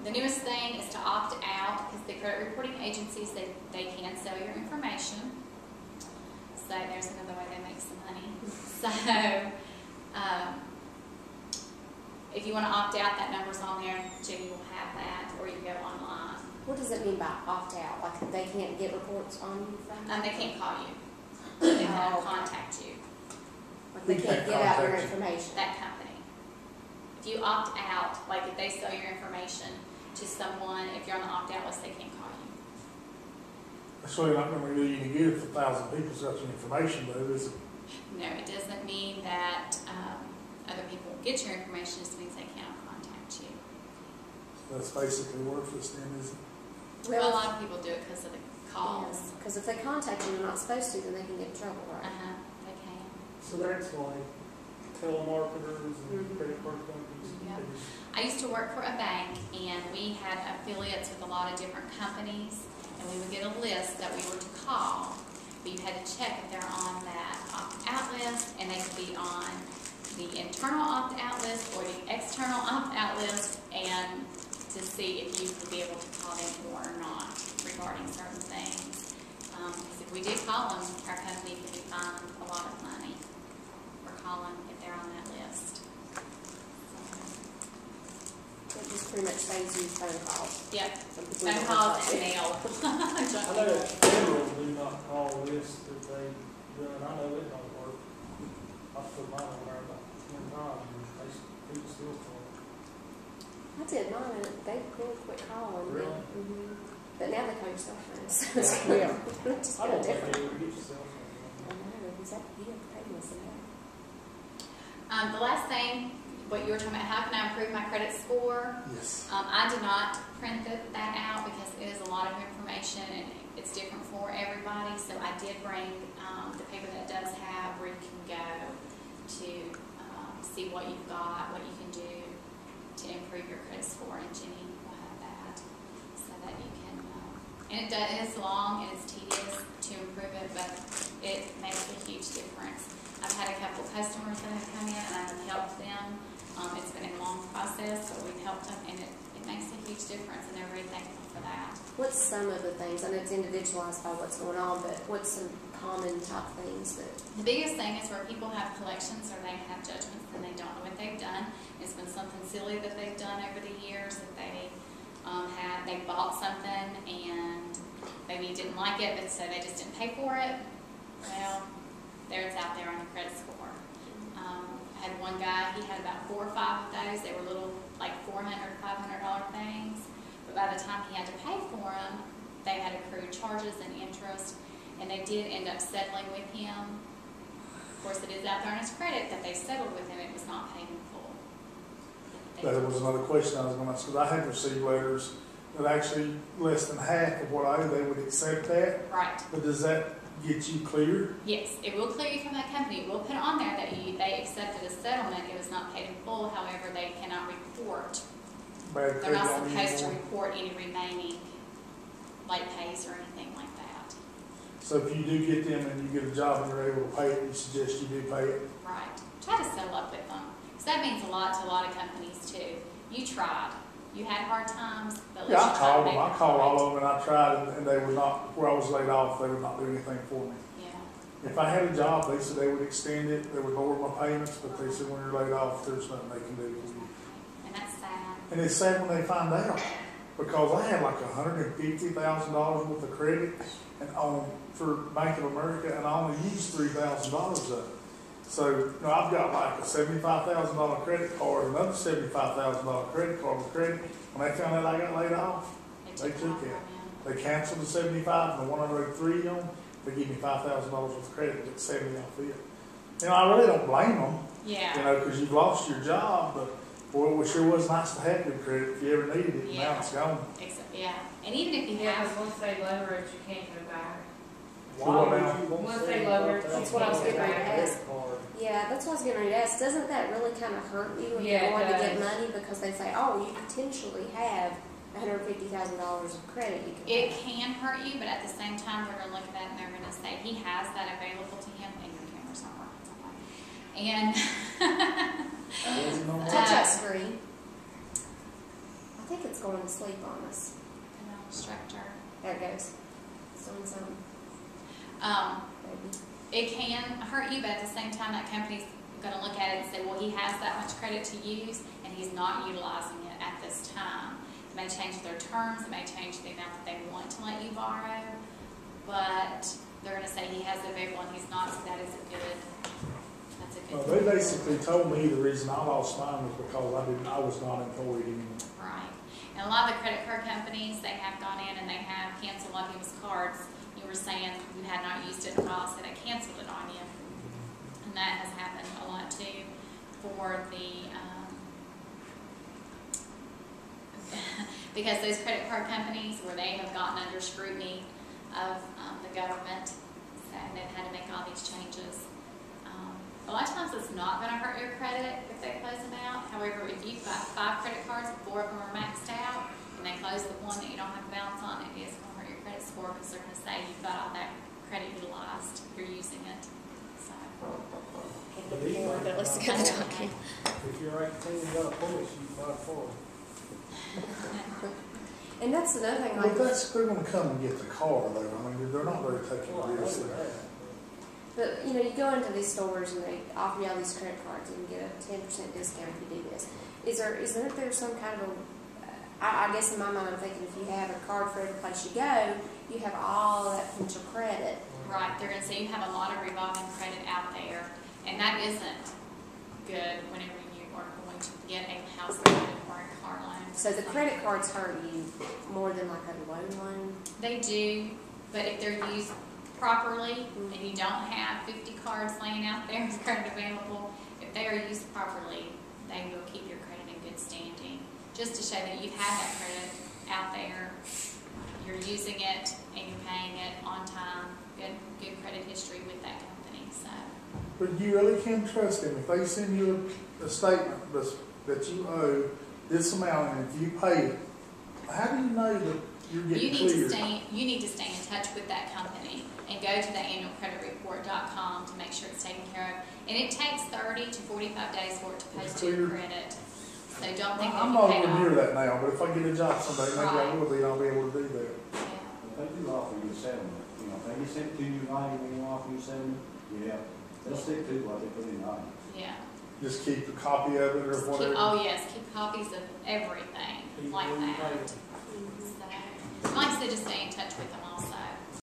The newest thing is to opt out, because the credit reporting agencies, they can sell your information. So there's another way they make some money. So if you want to opt out, that number's on there. Jenny will have that, or you can go online. What does it mean by opt out? Like they can't get reports on you from? They can't call you. They can't contact you. Like they can't give out your information. That company. If you opt out, like if they sell your information to someone, if you're on the opt-out list, they can't call you. That's really not going to do you any good if 1,000 people's got your information, though, is it? No, it doesn't mean that other people will get your information. It just means they cannot contact you. So that's basically worthless then, isn't it? Well, a lot of people do it because of the calls. Because if they contact you and they're not supposed to, then they can get in trouble, right? They can. So that's like telemarketers and credit card companies. Yep. I used to work for a bank, and we had affiliates with a lot of different companies, and we would get a list that we were to call, but you had to check if they're on that opt-out list, and they could be on the internal opt-out list or the external opt-out list, and to see if you could be able to call them or not regarding certain things. Because if we did call them, our company could be fined a lot of money for calling if they're on that list. It just pretty much saves you phone calls. Yep, phone calls and mail. I know that federal do not call lists that they run. I know it don't work. I put mine on there about 10 times and people still call. I did mine and they really quit calling. Really? Mm-hmm. But now they call you cell phones. Yeah. It's I kind don't of think different. they ever get yourself. I know. Is that you have to pay me some money? The last thing, what you were talking about, how can I improve my credit score? Yes. I did not print that out because it is a lot of information and it's different for everybody. So I did bring the paper that does have where you can go to see what you've got, what you can do to improve your credit score, and Jenny will have that so that you can, and it is long and it's tedious to improve it, but it makes a huge difference. I've had a couple customers that have come in and I've helped them. It's been a long process, but we've helped them, and it makes a huge difference, and they're very thankful for that. What's some of the things? I know it's individualized by what's going on, but what's some common type things that? The biggest thing is where people have collections or they have judgments and they don't know what they've done. It's been something silly that they've done over the years, that they they bought something and maybe didn't like it, but so they just didn't pay for it. Well, there it's out there on the credit score. I had one guy, he had about 4 or 5 of those. They were little, like $400, $500 things. But by the time he had to pay for them, they had accrued charges and interest, and they did end up settling with him. Of course, it is out there on his credit that they settled with him. It was not paid in full. That was another question I was going to ask, because I had received letters that actually less than half of what I owe, they would accept that. Right. But does that get you clear? Yes, it will clear you from that company. It will put on there that they accepted a settlement. It was not paid in full. However, they cannot report. Bad They're not credit on supposed to anymore? report any remaining late pays or anything like that. So if you do get them and you get a job and you're able to pay it, you suggest you do pay it? Right. Try to settle up with them. Because that means a lot to a lot of companies too. You tried. You had hard times, but at least Yeah, I you tried called to them. make I it called right. all of them and I tried, and they would not, where I was laid off, they would not do anything for me. Yeah. If I had a job, they said they would extend it, they would lower my payments, but they said when you're laid off, there's nothing they can do for you. And that's sad. And it's sad when they find out, because I had like $150,000 worth of credit and for Bank of America, and I only used $3,000 of it. So, you know, I've got like a $75,000 credit card, another $75,000 credit card with credit. When they found out I got laid off, they took off it. from you. They canceled the 75, and the one I wrote 3 on, they give me $5,000 worth of credit, but 70 off it. You know, I really don't blame them. Yeah. You know, because you've lost your job, but boy, it sure was nice to have good credit if you ever needed it. Yeah. Now it's gone. Yeah. And even if you Yeah, have, because once they lower it, you can't go back. Why would you want Once to they save lower it, $5,000 that's what I was getting ready to credit ask. card? Yeah, that's what I was getting ready to ask. Doesn't that really kind of hurt you when Yeah, you're going it to get does. money, because they say, oh, you potentially have $150,000 of credit you can it have. can hurt you, but at the same time, they're going to look at that and they're going to say he has that available to him, and your camera's not working. And Wasn't no more. Touch screen. I think it's going to sleep on us. Canal instructor. There it goes. It's doing something, maybe. It can hurt you, but at the same time, that company's gonna look at it and say, well, he has that much credit to use, and he's not utilizing it at this time. It may change their terms, it may change the amount that they want to let you borrow, but they're gonna say he has it available and he's not, so that's a good Well, they basically told me the reason I lost mine was because I was not employed anymore. Right. And a lot of the credit card companies, they have gone in and they have canceled a lot of people's cards. You were saying you had not used it in a while, so they canceled it on you. And that has happened a lot too for the, because those credit card companies where they have gotten under scrutiny of the government, so they've had to make all these changes. A lot of times it's not going to hurt your credit if they close them out. However, if you've got 5 credit cards, 4 of them are maxed out, and they close the one that you don't have a balance on, it is going to hurt your credit score because they're going to say you've got all that credit utilized, you're using it. So, Can't get more, but let's get the document. If you're 18 and got a police, you can buy 4. And that's another thing, But like, they're gonna come and get the car though, I mean, they're not very taking Well, I it know seriously. that. but you know, you go into these stores and they offer you all these credit cards and you get a 10% discount if you do this. Isn't there some kind of I guess in my mind I'm thinking if you have a card for every place you go, you have all that potential credit. right, they're going to say you have a lot of revolving credit out there, and that isn't good whenever you are going to get a house loan or a car loan. So the credit cards hurt you more than like a loan. They do, but if they're used properly and you don't have 50 cards laying out there with credit available, if they are used properly, they will keep your credit in good standing. Just to show that you've had that credit out there, you're using it and you're paying it on time, good credit history with that company. So, But you really can trust them. If they send you a statement that you owe this amount and if you pay it, how do you know that you're getting cleared? you need to stay in touch with that company and go to the annualcreditreport.com to make sure it's taken care of. And it takes 30 to 45 days for it to post to your credit. So don't think that I'm you not paid even off. near that now, but if I get a job someday, maybe I Right. will be, and I'll be able to do that. Yeah. They do offer you a settlement, you know, if they get sent to you writing when you offer you settlement, yeah, they'll stick to what they put in writing. Yeah. Just keep a copy of it or whatever. Oh yes, keep copies of everything like that. So, like I said, just stay in touch with them